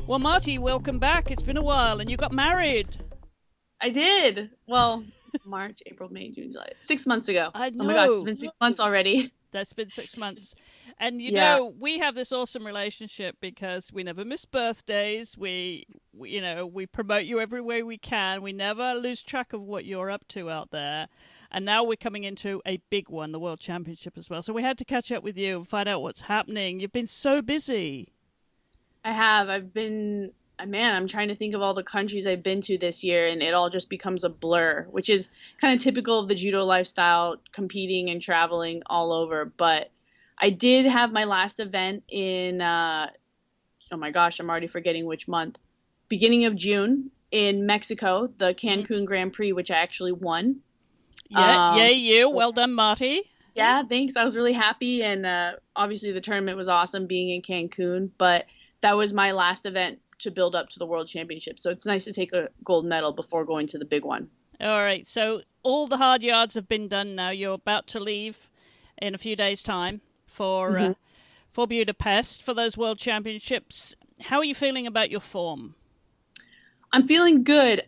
Well, Marti, welcome back. It's been a while, and you got married. I did. Well, March, April, May, June, July. 6 months ago. I Oh my gosh, it's know. been 6 months already. That's been 6 months. And Yeah. we have this awesome relationship because we never miss birthdays. We promote you every way we can. We never lose track of what you're up to out there. And now we're coming into a big one, the World Championship as well. So we had to catch up with you and find out what's happening. You've been so busy. I have. Man, I'm trying to think of all the countries I've been to this year, and it all just becomes a blur, which is kind of typical of the judo lifestyle, competing and traveling all over. But I did have my last event in, oh my gosh, I'm already forgetting which month, beginning of June in Mexico, the Cancun Grand Prix, which I actually won. Yeah, Um, yay you. Well done, Marti. Yeah, thanks. I was really happy, and obviously the tournament was awesome being in Cancun, but that was my last event to build up to the World Championship. So it's nice to take a gold medal before going to the big one. All right, so all the hard yards have been done now. You're about to leave in a few days' time hmm for Budapest for those World Championships. How are you feeling about your form? I'm feeling good.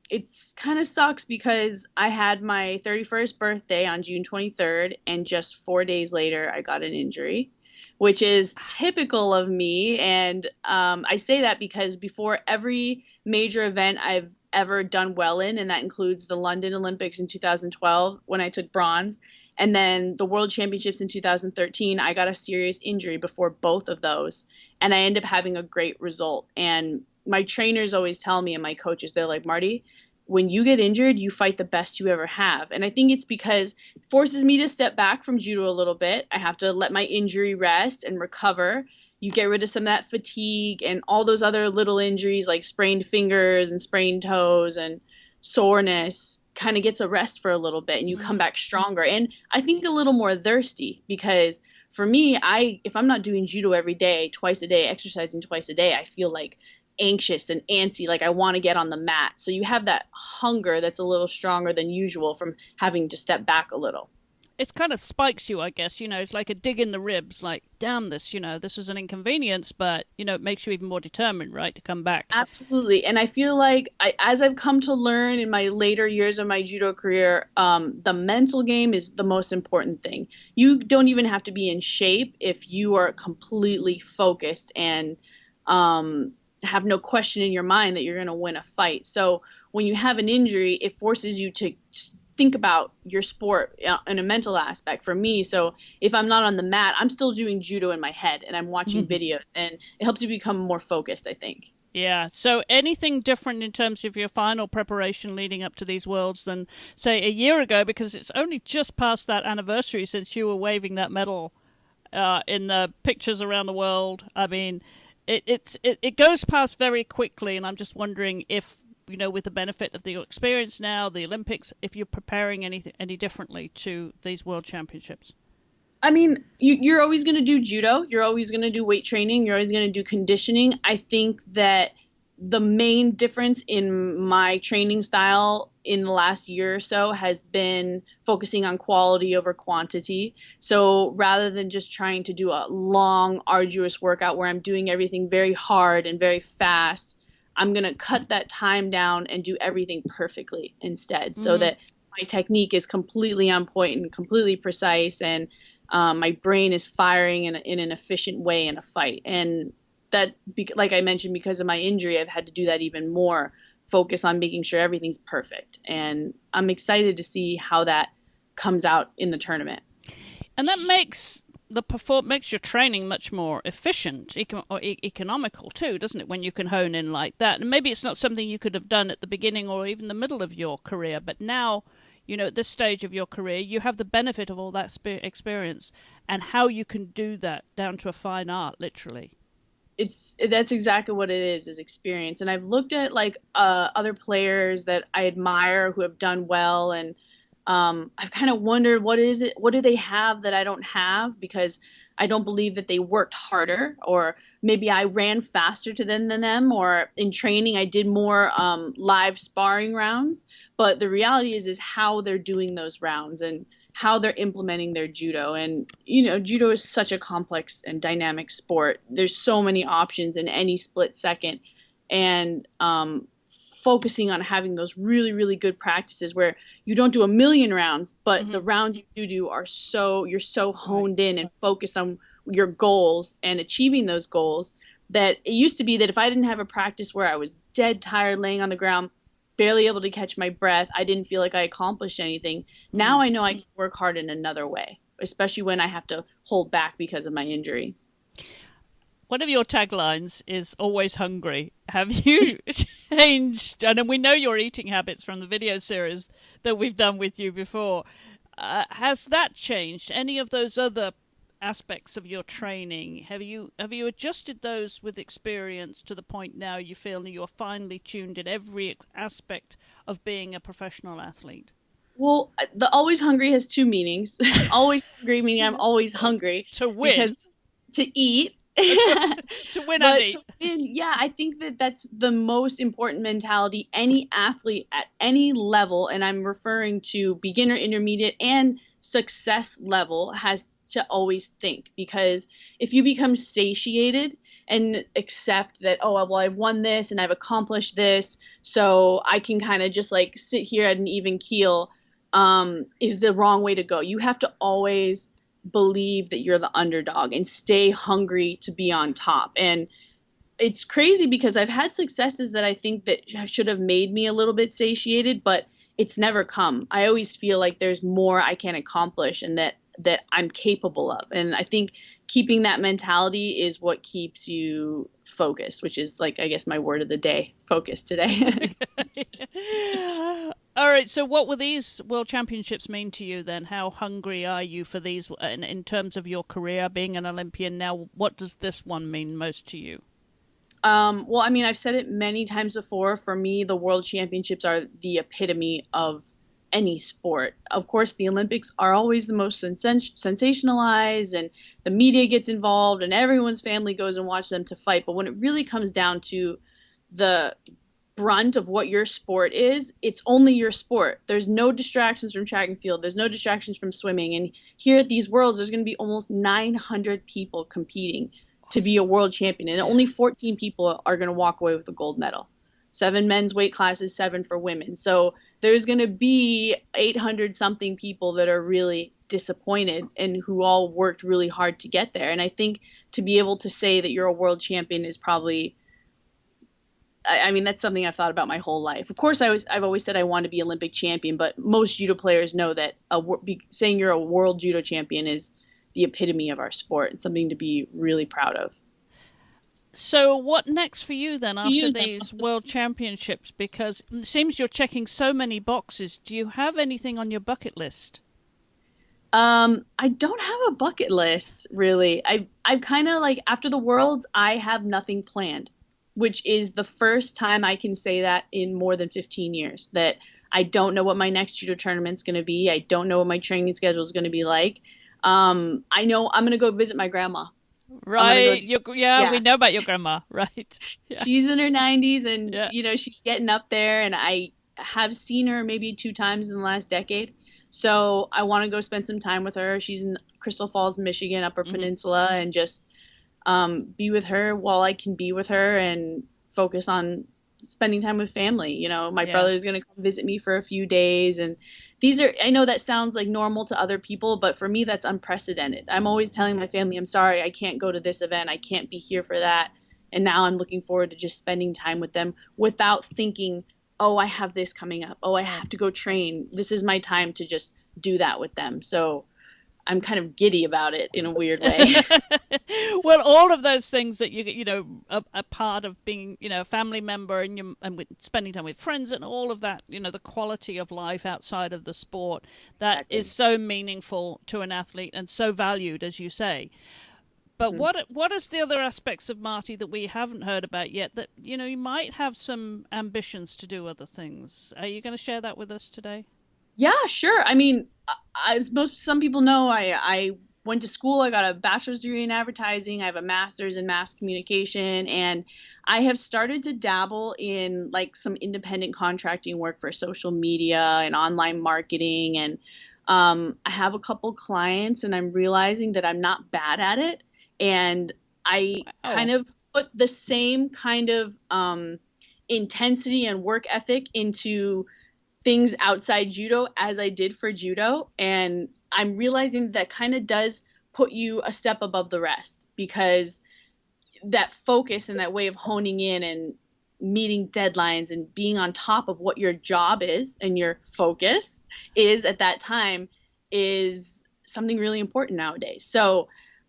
It's kind of sucks because I had my 31st birthday on June 23rd, and just 4 days later, I got an injury, which is typical of me. And I say that because before every major event I've ever done well in, and that includes the London Olympics in 2012 when I took bronze, and then the World Championships in 2013, I got a serious injury before both of those. And I ended up having a great result. And my trainers always tell me, and my coaches, they're like, Marti, when you get injured, you fight the best you ever have. And I think it's because it forces me to step back from judo a little bit. I have to let my injury rest and recover. You get rid of some of that fatigue and all those other little injuries like sprained fingers and sprained toes and soreness kind of gets a rest for a little bit, and you come back stronger. And I think a little more thirsty, because for me, if I'm not doing judo every day, twice a day, exercising twice a day, I feel like anxious and antsy, like I want to get on the mat. So you have that hunger that's a little stronger than usual from having to step back a little. It kind of spikes you, I guess. It's like a dig in the ribs, like, damn this, this was an inconvenience, but, it makes you even more determined, right, to come back. Absolutely. And I feel like as I've come to learn in my later years of my judo career, the mental game is the most important thing. You don't even have to be in shape if you are completely focused and have no question in your mind that you're going to win a fight. So when you have an injury, it forces you to think about your sport in a mental aspect for me. So if I'm not on the mat, I'm still doing judo in my head and I'm watching videos, and it helps you become more focused, I think. Yeah. So anything different in terms of your final preparation leading up to these worlds than, say, a year ago? Because it's only just past that anniversary since you were waving that medal in the pictures around the world. I mean, it goes past very quickly, and I'm just wondering if, with the benefit of the experience now, the Olympics, if you're preparing any differently to these World Championships. I mean, you're always going to do judo. You're always going to do weight training. You're always going to do conditioning. I think that the main difference in my training style in the last year or so has been focusing on quality over quantity. So rather than just trying to do a long, arduous workout where I'm doing everything very hard and very fast, I'm going to cut that time down and do everything perfectly instead, so that my technique is completely on point and completely precise, and my brain is firing in an efficient way in a fight. And that, like I mentioned, because of my injury, I've had to do that even more, focus on making sure everything's perfect. And I'm excited to see how that comes out in the tournament. And that makes makes your training much more efficient or economical too, doesn't it, when you can hone in like that? And maybe it's not something you could have done at the beginning or even the middle of your career, but now, at this stage of your career, you have the benefit of all that experience and how you can do that down to a fine art, literally. That's exactly what it is experience. And I've looked at like other players that I admire who have done well, and I've kind of wondered, what do they have that I don't have? Because I don't believe that they worked harder, or maybe I ran faster than them, or in training I did more live sparring rounds. But the reality is how they're doing those rounds and how they're implementing their judo. And, judo is such a complex and dynamic sport. There's so many options in any split second. And focusing on having those really, really good practices where you don't do a million rounds, but the rounds you do are you're so honed in and focused on your goals and achieving those goals, that it used to be that if I didn't have a practice where I was dead tired laying on the ground, barely able to catch my breath, I didn't feel like I accomplished anything. Now I know I can work hard in another way, especially when I have to hold back because of my injury. One of your taglines is always hungry. Have you changed? And we know your eating habits from the video series that we've done with you before. Has that changed? Any of those other aspects of your training, have you adjusted those with experience to the point now you feel you're finely tuned in every aspect of being a professional athlete? Well, the always hungry has two meanings. Always hungry meaning I'm always hungry to win, because to eat. To win and eat. Yeah, I think that's the most important mentality any athlete at any level, and I'm referring to beginner, intermediate, and success level, has to always think. Because if you become satiated and accept that, oh, well, I've won this and I've accomplished this, so I can kind of just like sit here at an even keel, is the wrong way to go. You have to always believe that you're the underdog and stay hungry to be on top. And it's crazy because I've had successes that I think that should have made me a little bit satiated, but it's never come. I always feel like there's more I can accomplish and that I'm capable of. And I think keeping that mentality is what keeps you focused, which is like, I guess, my word of the day, focus today. All right. So what will these World Championships mean to you then? How hungry are you for these in terms of your career being an Olympian now? What does this one mean most to you? Well, I mean, I've said it many times before. For me, the World Championships are the epitome of any sport. Of course, the Olympics are always the most sensationalized, and the media gets involved and everyone's family goes and watches them to fight. But when it really comes down to the brunt of what your sport is, it's only your sport. There's no distractions from track and field. There's no distractions from swimming. And here at these Worlds, there's going to be almost 900 people competing to be a world champion. And only 14 people are going to walk away with a gold medal. 7 men's weight classes, 7 for women. So there's going to be 800 something people that are really disappointed and who all worked really hard to get there. And I think to be able to say that you're a world champion is probably, I mean, that's something I've thought about my whole life. Of course, I've always said I want to be Olympic champion, but most judo players know that saying you're a world judo champion is the epitome of our sport and something to be really proud of. So what next for you then after these World Championships? Because it seems you're checking so many boxes. Do you have anything on your bucket list? I don't have a bucket list, really. I've kind of like, after the Worlds, I have nothing planned, which is the first time I can say that in more than 15 years, that I don't know what my next judo tournament's going to be. I don't know what my training schedule is going to be like. I know I'm going to go visit my grandma. Right. We know about your grandma. Right. Yeah. She's in her 90s and, she's getting up there, and I have seen her maybe 2 times in the last decade. So I want to go spend some time with her. She's in Crystal Falls, Michigan, Upper Peninsula, and just be with her while I can be with her and focus on spending time with family. My brother's going to come visit me for a few days, and I know that sounds like normal to other people, but for me, that's unprecedented. I'm always telling my family, I'm sorry, I can't go to this event. I can't be here for that. And now I'm looking forward to just spending time with them without thinking, oh, I have this coming up. Oh, I have to go train. This is my time to just do that with them. So I'm kind of giddy about it in a weird way. Well, all of those things that a part of being, a family member and with spending time with friends and all of that, the quality of life outside of the sport that is so meaningful to an athlete and so valued, as you say. But what is the other aspects of Marti that we haven't heard about yet that, you might have some ambitions to do other things? Are you going to share that with us today? Yeah, sure. I mean, some people know I went to school. I got a bachelor's degree in advertising. I have a master's in mass communication, and I have started to dabble in like some independent contracting work for social media and online marketing. And I have a couple clients and I'm realizing that I'm not bad at it. And I kind of put the same kind of intensity and work ethic into things outside judo as I did for judo. And I'm realizing that kind of does put you a step above the rest, because that focus and that way of honing in and meeting deadlines and being on top of what your job is and your focus is at that time is something really important nowadays. So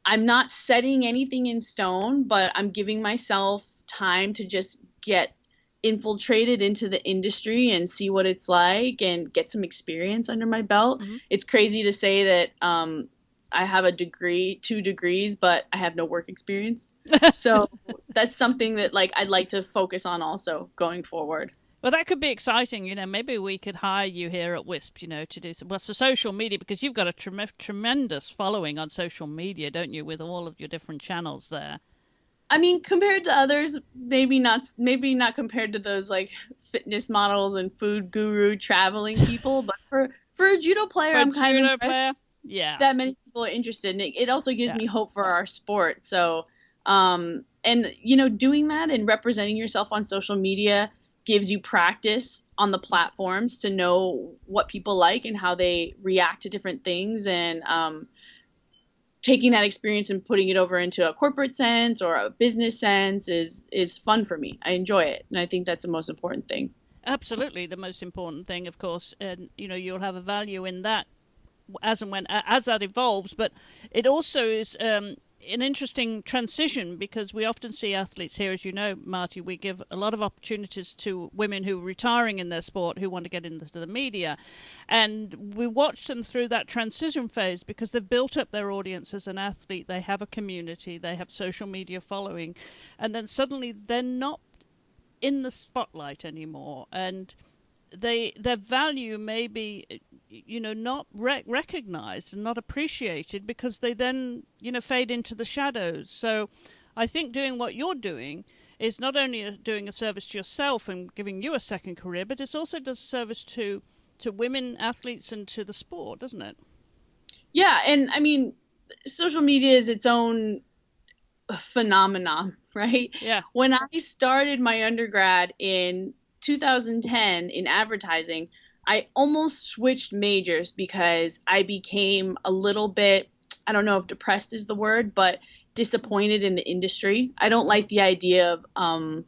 I'm not setting anything in stone, but I'm giving myself time to just get infiltrated into the industry and see what it's like and get some experience under my belt. Mm-hmm. It's crazy to say that I have a degree, 2 degrees, but I have no work experience. So that's something that like I'd like to focus on also going forward. Well, that could be exciting. Maybe we could hire you here at WISP, to do some, social media, because you've got a tremendous following on social media, don't you, with all of your different channels there. I mean, compared to others, maybe not compared to those like fitness models and food guru traveling people, but for a judo player, I'm kind of impressed. Yeah, that many people are interested. And it also gives me hope for our sport. So, and doing that and representing yourself on social media gives you practice on the platforms to know what people like and how they react to different things. And taking that experience and putting it over into a corporate sense or a business sense is fun for me. I enjoy it. And I think that's the most important thing. Absolutely. The most important thing, of course. And, you'll have a value in that as that evolves. But it also is an interesting transition, because we often see athletes here, as you know, Marti, we give a lot of opportunities to women who are retiring in their sport who want to get into the media. And we watch them through that transition phase because they've built up their audience as an athlete. They have a community, they have social media following, and then suddenly they're not in the spotlight anymore. And their value may be, not recognized and not appreciated, because they then, fade into the shadows. So I think doing what you're doing is not only doing a service to yourself and giving you a second career, but it also does a service to women athletes and to the sport, doesn't it? Yeah, and I mean, social media is its own phenomenon, right? Yeah. When I started my undergrad in 2010 in advertising, I almost switched majors because I became a little bit, I don't know if depressed is the word, but disappointed in the industry. I don't like the idea of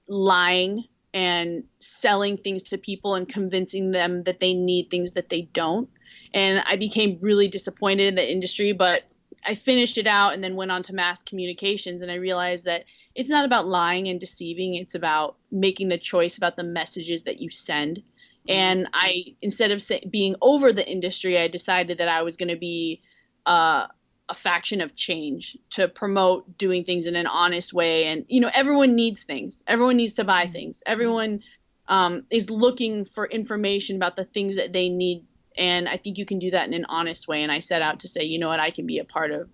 lying and selling things to people and convincing them that they need things that they don't. And I became really disappointed in the industry, but I finished it out and then went on to mass communications, and I realized that it's not about lying and deceiving. It's about making the choice about the messages that you send. And instead of being over the industry, I decided that I was going to be a faction of change to promote doing things in an honest way. And, everyone needs things. Everyone needs to buy things. Everyone is looking for information about the things that they need. And I think you can do that in an honest way. And I set out to say, you know what, I can be a part of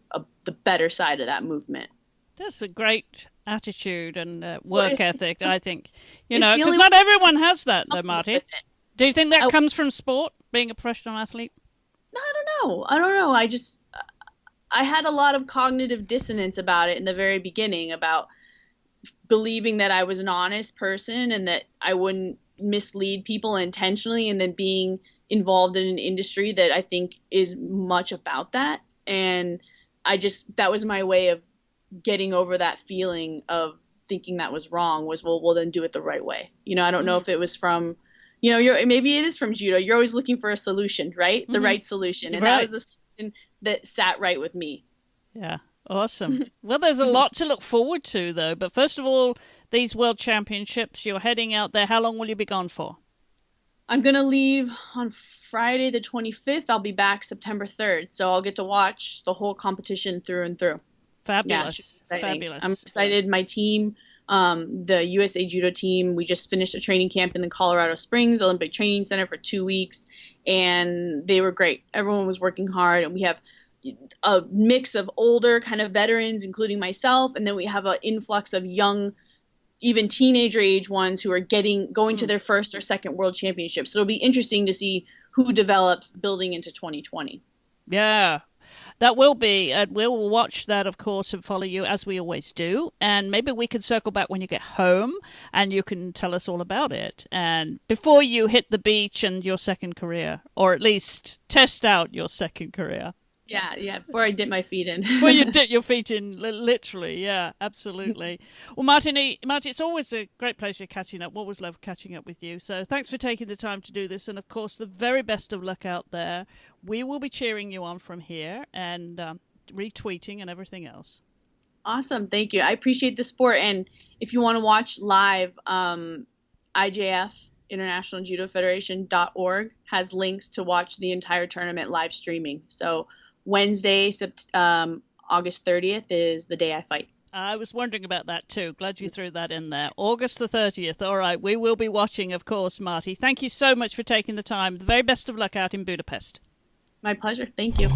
the better side of that movement. That's a great attitude and work ethic, I think. Because not everyone has that, though, Marti. Do you think that comes from sport, being a professional athlete? I don't know. I had a lot of cognitive dissonance about it in the very beginning, about believing that I was an honest person and that I wouldn't mislead people intentionally, and then being involved in an industry that I think is much about that. And that was my way of getting over that feeling of thinking that was wrong, was, well, then do it the right way. I don't know if it was from, maybe it is from judo. You're always looking for a solution, right? The right solution. And that was a solution that sat right with me. Yeah. Awesome. Well, there's a lot to look forward to, though. But first of all, these World Championships, you're heading out there. How long will you be gone for? I'm going to leave on Friday the 25th. I'll be back September 3rd. So I'll get to watch the whole competition through and through. Fabulous. Yeah, fabulous. I'm excited. My team, the USA Judo team, we just finished a training camp in the Colorado Springs Olympic Training Center for 2 weeks, and they were great. Everyone was working hard, and we have a mix of older kind of veterans, including myself, and then we have an influx of young, even teenager age ones who are going to their first or second World Championships. So it'll be interesting to see who develops building into 2020. Yeah. That will be, and we'll watch that, of course, and follow you as we always do. And maybe we can circle back when you get home and you can tell us all about it. And before you hit the beach and your second career, or at least test out your second career. Yeah, before I dip my feet in. Before you dip your feet in, literally, yeah, absolutely. Well, Marti, it's always a great pleasure catching up. Always love catching up with you. So thanks for taking the time to do this. And, of course, the very best of luck out there. We will be cheering you on from here and retweeting and everything else. Awesome. Thank you. I appreciate the support. And if you want to watch live, IJF, International Judo Federation.org, has links to watch the entire tournament live streaming. So Wednesday, August 30th is the day I fight. I was wondering about that too. Glad you threw that in there. August the 30th. All right. We will be watching, of course, Marti. Thank you so much for taking the time. The very best of luck out in Budapest. My pleasure. Thank you.